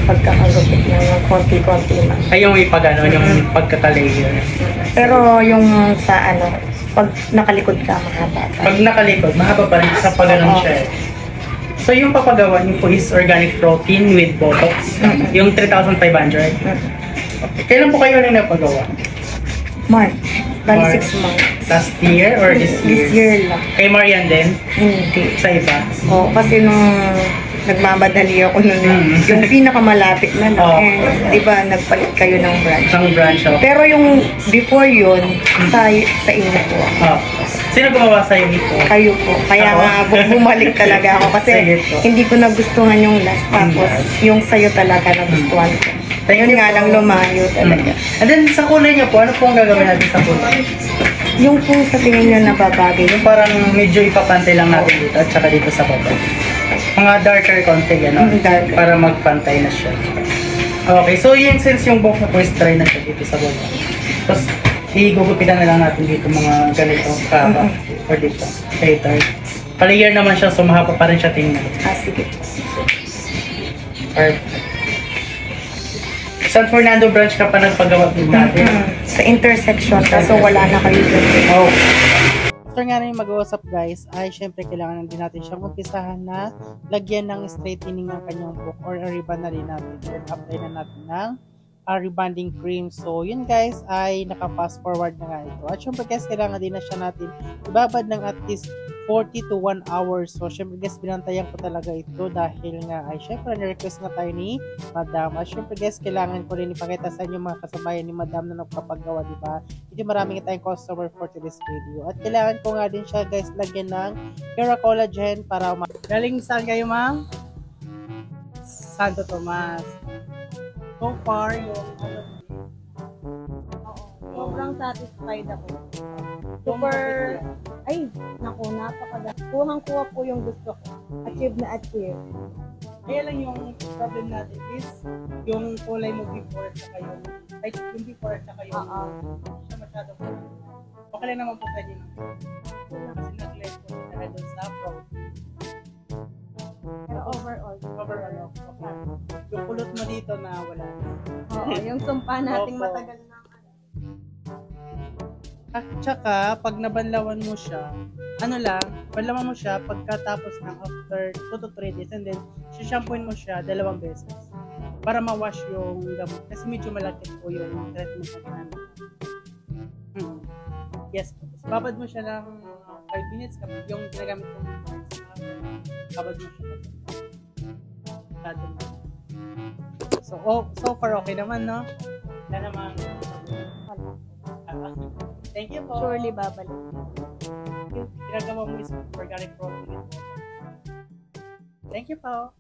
pagkakagupit mo yung konti-konti man. Ay, yung ipagano, yung pagkaka-layer. Pero yung sa ano, pag nakalikod ka, mahaba pa. Pag nakalikod, mahaba pa rin sa pagganon siya. So yung papagawa niyo po is organic protein with Botox. Yung 3,500. Okay. Kailan po kayo nang napagawa? March. Bali March. 6 months. Last year or this year? This year lang. Kay Marian din? Hindi. Sa iba? Oo, kasi nung nagmamadali ako nun, yung pinakamalapit na lang, di ba, nagpalit kayo ng branch. Ang branch of? Pero yung before yun, sa inyo po. Sino gumawa sa'yo dito? Kayo po. Kaya nga bumalik talaga ako kasi hindi ko nagustuhan yung last. Tapos yung sa'yo talaga nagustuhan ko. Yun nga lang lumayo talaga. And then sa kulay niyo po, ano po ang gagawin natin sa kulay? Yung po sa tingin nyo nababagay. Yung parang medyo ipapantay lang natin dito at saka dito sa baba. Mga darker konti, gano'n. Darker. Para magpantay na siya. Okay, so yun since yung buhok na po is dry na siya dito sa baba. Tapos igugupitan na lang natin dito mga ganito, kaba, or dito, later. Palayer naman siya, so mahaba pa rin siya tingnan. Sige. Perfect. San Fernando branch ka pa nagpagawa din natin? Sa intersection, kaso wala na kayo doon. Oh. After nga na yung mag-uusap guys, ay syempre kailangan din natin siyang umpisahan na lagyan ng straightening ng kanyang buhok or ribbon na rin natin. Then apply na natin ng rebonding cream. So yun guys ay naka-fast forward na nga ito. At syempre guys kailangan din na siya natin ibabad ng at least 40 to 1 hour. So syempre guys binantayan ko talaga ito dahil nga ay syempre na-request nga tayo ni Madam. At syempre guys kailangan ko rin ipakita sa inyo mga kasabayan ni Madam na nagpapagawa, diba? Hindi marami nga tayong customer for today's video. At kailangan ko nga din siya guys lagyan ng Pura Collagen para galing saan kayo ma'am? Santo Tomas. So far, yung Sobrang satisfied ako. Super, ay, naku, napakaganda. Kuhang-kuha po yung gusto ko. Achieve na achieve. Kaya lang yung problem natin is yung kulay mo before at saka yung like yung before at saka yung siya masyadong okay lang naman po sa inyo kasi nag-less po talaga doon sa protein. Pero overall, Okay. Yung kulot mo dito na wala. oo, yung sumpa nating Opo. matagal na. At saka, pag nabanlawan mo siya, ano lang, banlawan mo siya pagkatapos ng after 2 to 3 days and then, shampooin mo siya 2 beses para ma-wash yung gamot. Kasi medyo malaki po yung treatment na ginamit. Yes po. Babad mo siya ng 5 minutes kapag yung ginagamit mo babad mo siya. So far okay naman, no? Wala namang thank you po. Surely babalik. Ginagawa mo is organic protein. Thank you po.